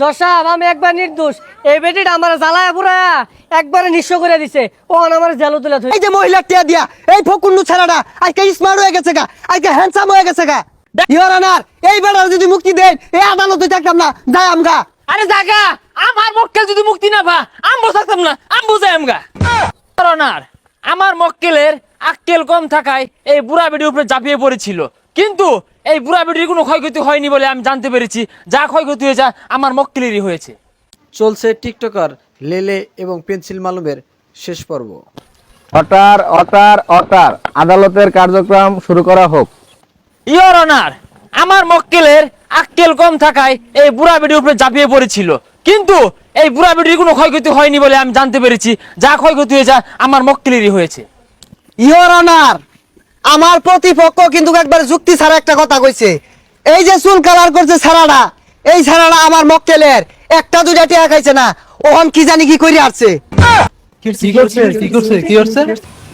জজ সাহেব আমি একবার নির্দোষ। এই বেটিটা আমার জ্বালায় পুরায়া একবারে নিঃস্ব করে দিছে। ও আমার জেলো তুলে ধরে। এই যে মহিলা টিয়া দিয়া এই ফকুন্নু ছাড়াটা আজকে স্মার্ট হয়ে গেছে গা, আজকে হ্যান্ডসাম হয়ে গেছে গা। ইওর অনার, এই বেটার যদি মুক্তি দেন এই আদালতে থাকতাম না, যাই আমগা। আরে জাগা আমার মক্কেল যদি মুক্তি না পা আমবো থাকতাম না, আমবো যাই আমগা। অনার আমার মক্কেলের আক্কেল কম থাকায় এই বুড়া বেটির উপরে ঝাঁপিয়ে পড়েছিল, কিন্তু এই বুড়া বেটির কোনো ক্ষয়ক্ষতি হয়নি বলে আমি জানতে পেরেছি। যা ক্ষয়ক্ষতি হয়েছে আমার মক্কেলেরই হয়েছে। চলছে টিকটকার লেলে এবং পেন্সিল মালুমের শেষ পর্ব। অর্ডার অর্ডার অর্ডার, আদালতের কার্যক্রম শুরু করা হোক। ইওর অনার আমার মক্কেলের আক্কেল কম থাকায় এই বুড়া বেটির উপরে ঝাঁপিয়ে পড়েছিল, কিন্তু এই বুড়া বেটির কোনো ক্ষয়ক্ষতি হয়নি বলে আমি জানতে পেরেছি। যা ক্ষয়ক্ষতি হয়েছে আমার মক্কেলেরই হয়েছে। ইওর অনার, আমার প্রতিপক্ষ কিন্তু একবার যুক্তি ছাড়া একটা কথা কইছে। এই যে চুল কালার করছে ছাড়াটা, এই ছাড়াটা আমার মক্কেলের একটা দুইটা টিয়া খাইছে না, ওহন কি জানি কি কইরে আসছে।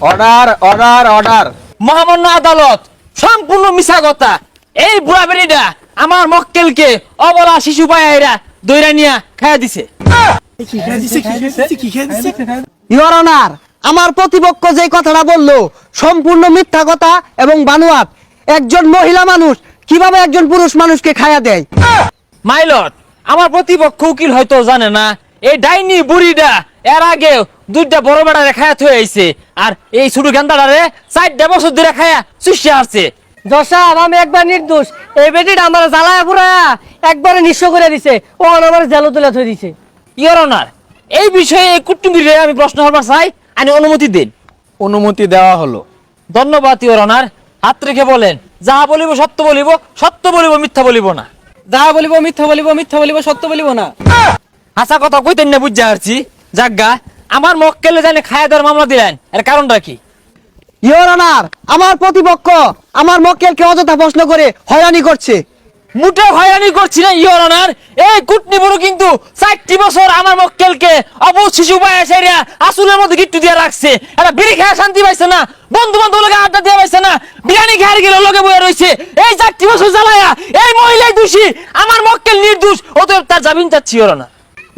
Order order order. মহামান্য আদালত, সম্পূর্ণ মিছা কথা। এই বুড়া বেটিটা আমার মক্কেলকে অবলা শিশু পায়া দইরা নিয়া খাইয়া দিছে। ইওর অনার, আমার প্রতিপক্ষ যে কথাটা বললো সম্পূর্ণ মিথ্যা কথা এবং বানোয়াট। একজন মহিলা মানুষ কিভাবে একজন পুরুষ মানুষকে খায়া দেয়? মাইলট, আমার প্রতিপক্ষ উকিল হয়তো জানে না এই ডাইনি বুড়িটা এর আগে দুইটা বড় বেড়ারে খায়া থয়ে আইছে, আর এই ছোট গেন্দাটারে 4 বছর ধরে খায়া চুষে আসছে। জজ সাহেব আমি একবার নির্দোষ। এই বেটিটা আমার জ্বালায় পুরায়া একবারে নিঃস্ব করে দিছে। ও আমার জেলো তুলে ধরে দিছে। ইওর অনার, এই বিষয়ে কুটুম্বিরে আমি প্রশ্ন করবার চাই, আমি অনুমতি দিন। অনুমতি দেওয়া হলো। ধন্যবাদ ইওর অনার। হাত রেখে বলেন, যাহা বলিব সত্য বলিব, সত্য বলিব, মিথ্যা বলিব না। যাহা বলিব মিথ্যা বলিব, মিথ্যা বলিব সত্য বলিব না। হাসা কথা কইতেন না, বুঝা আসছি। জাগা আমার মক্কেলে জানে খায়া দেওয়ার মামলা দিলেন, এর কারণটা কি? ইওর অনার, আমার প্রতিপক্ষ আমার মক্কেলকে অযথা প্রশ্ন করে হয়রানি করছে। মুটে হয়রানি করছি না ইওর অনার। এই কুটনি বড় কিন্তু 4 বছর আমার মক্কেলকে অবুঝ শিশু পায়া সেরিয়া আসুলের মধ্যে গিট্টু দিয়ে রাখছে। এটা বিড়ি খায়া শান্তি পাইছে না, বন্ধু বান্ধব লগে আড্ডা দিয়ে পাইছে না, বিরিয়ানি খায়ার গেলে লগে বয়ে রইছে। এই 4 বছর জ্বালায়া এই মহিলাই দোষী, আমার মক্কেল নির্দোষ। অতএব তার জামিন চাচ্ছি ইওর অনার।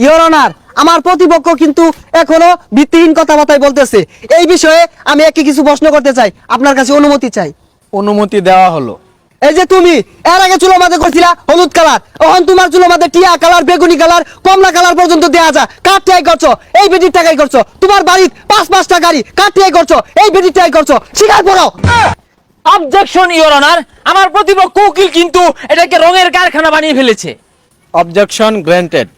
ইওর অনার, আমার প্রতিপক্ষ কিন্তু এখনো ভিত্তিহীন কথাবার্তায় বলতেছে। এই বিষয়ে আমি একটি কিছু প্রশ্ন করতে চাই, আপনার কাছে অনুমতি চাই। অনুমতি দেওয়া হলো। এই যে তুমি এর আগে চুলো মাঝে করছিলা হলুদ কালার, এখন তোমার চুলো মাঝে টিয়া কালার, বেগুনি কালার, কমলা কালার পর্যন্ত দেয়া যায়। কার টিয়াই করছো? এই বেটির টাকাই করছো। তোমার বাড়ির 5-5টা গাড়ি কার টিয়াই করছো? এই বেটির টাকাই করছো। স্বীকার করো। অবজেকশন ইওর অনার, আমার প্রতিপক্ষ উকিল কিন্তু এটাকে রঙের কারখানা বানিয়ে ফেলেছে। Objection granted.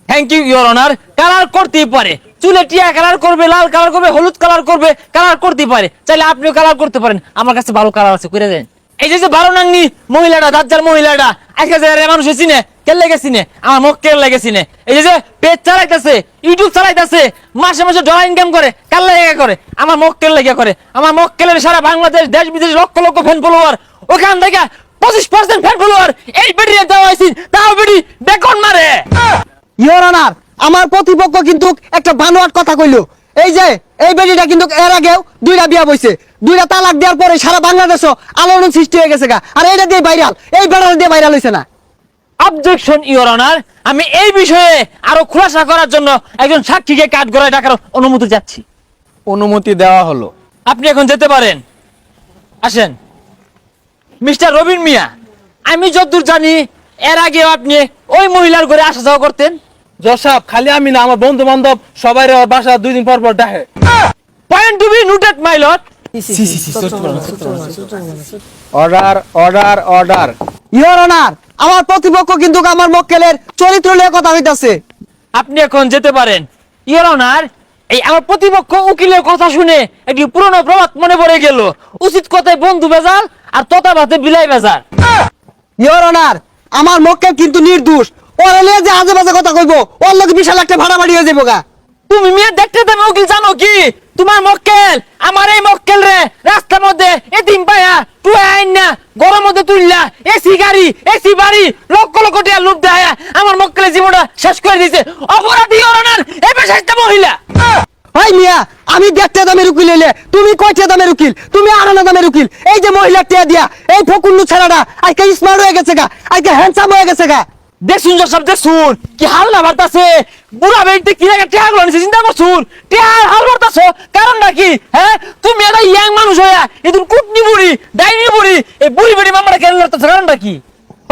Thank you your honour. Colour করতেই পারে, চুলে টিয়া কালার করবে, লাল কালার করবে, হলুদ কালার করবে, কালার করতেই পারে। চাইলে আপনিও কালার করতে পারেন, আমার কাছে ভালো কালার আছে, করে দেন। এই যে 12 নাঙ্গি মহিলাটা, দাজ্জাল মহিলাটা আজকে যে মানুষ চিনে, কে লেগে চিনে? আমার মক্কেল লেগে চিনে। এই যে পেজ চালাইতেছে, ইউটিউব চালাইতেছে, মাসে মাসে ডলার ইনকাম করে, কার লেগে করে? আমার মক্কেল লেগে করে। আমার মক্কেলের সারা বাংলাদেশ, দেশ বিদেশ লক্ষ লক্ষ ফ্যান ফলোয়ার, ওখান থেকে 25% ফ্যান ফলোয়ার এই বেটিয়ে দেওয়া হয়েছে, তাও বেটি বেকন মারে। ইওর অনার, আমার প্রতিপক্ষ কিন্তু একটা বানোয়াট কথা কইলো। এই যে এই বেটিটা কিন্তু এর আগেও 2টা বিয়া বইছে, 2টা তালাক দেওয়ার পরে সারা বাংলাদেশও আলোড়ন সৃষ্টি হয়ে গেছে গা। আর এইটা দিয়ে ভাইরাল, এই বেটাটা দিয়ে ভাইরাল হইছে না। অবজেকশন ইওর অনার, আমি এই বিষয়ে আরো খোলাসা করার জন্য একজন সাক্ষীকে কাঠগড়ায় ডাকার অনুমতি চাচ্ছি। অনুমতি দেওয়া হলো। আপনি এখন যেতে পারেন, আসেন। মিস্টার রবিন মিয়া, আমি যতদূর জানি এর আগেও আপনি ওই মহিলার ঘরে আসা যাওয়া করতেন। জজ সাহেব, খালি আমি না, আমার বন্ধু বান্ধব সবাই বাসা 2 দিন পর পর ডাকে। Point to be noted my lord. Order order order. Your honour, আমার প্রতিপক্ষ কিন্তু আমার মক্কেলের চরিত্র নিয়ে কথা হইতাছে। আপনি এখন যেতে পারেন। ইওর অনার, এই আমার প্রতিপক্ষ উকিলের কথা শুনে একটি পুরনো প্রবাদ মনে পড়ে গেল, উচিত কথায় বন্ধু বেজাল আর তোতা ভাতে বিলাই বেজাল। ইওর অনার, আমার মক্কেল কিন্তু নির্দোষ। ওর এলে যে আজে বাজে কথা কইবো, ওর লোক বিশাল একটা ভাড়া বাড়ি হয়ে যাবো গা। তুমি মিয়া দেখতে দেবে উকিল, জানো কি তোমার মক্কেল আমার এই মক্কেল রে রাস্তার মধ্যে এতিম পায়া তুই আইন না গরম মধ্যে তুললা, এসি গাড়ি, এসি বাড়ি, লক্ষ লক্ষ টাকা লুট দেয় আমার মক্কেলের জীবনটা শেষ করে দিয়েছে। অপরাধী ইওর অনার, এই পেশাটা মহিলা। ভাই মিয়া, আমি দেখতে দামের উকিল হইলে তুমি কয়টা দামের উকিল? তুমি আড়ানা দামের উকিল। এই যে মহিলা টিয়া দিয়া এই ফকুন্নু ছাড়াটা আজকে স্মার্ট হয়ে গেছে গা, আজকে হ্যান্ডসাম হয়ে গেছে গা। দেখুন সব দেখুন কি হাল না বাড়তাছে বুড়া বেড়তে কি লাগে টিয়া গুলো নিছে চিন্তা করছুন টিয়া হাল বাড়তাছো কারণটা কি হ্যাঁ তুমি একটা ইয়াং মানুষ হইয়া এদিন কুটনি বুড়ি ডাইনি বুড়ি এই বুড়ি বেড়ি মামলা কেন লড়তেছো কারণটা কি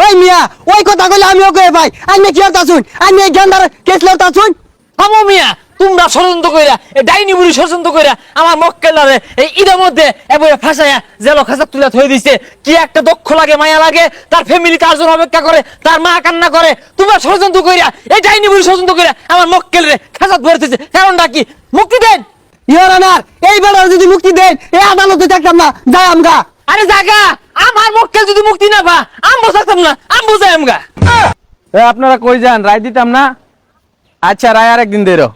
ওই মিয়া ওই কথা কইলে আমিও কই ভাই আমি কি হতা শুন আমি এই গেন্দার কেস লতা শুন হামো মিয়া তোমরা ষড়যন্ত্র কইরা এই ডাইনি বুড়ি ষড়যন্ত্র কইরা আমার মক্কেলারে এই ঈদের মধ্যে এবারে ফাঁসাইয়া জেল খাঁচা তুলে থই দিছে কি একটা দক্ষ লাগে মায়া লাগে তার ফ্যামিলি তার জন্য অপেক্ষা করে তার মা কান্না করে তোমরা ষড়যন্ত্র কইরা এই ডাইনি বুড়ি ষড়যন্ত্র কইরা আমার মক্কেলরে খাঁচা ধরতেছে কারণটা কি মুক্তি দেন ইওর অনার এই বেড়ার যদি মুক্তি দেন এই আদালতে থাকতাম না যাই আমগা আরে জাগা আমার মক্কেল যদি মুক্তি না পা আমবো থাকতাম না আমবো যাই আমগা আপনারা কই যান রায় দিতাম না আচ্ছা রায় আরেকদিন দেরো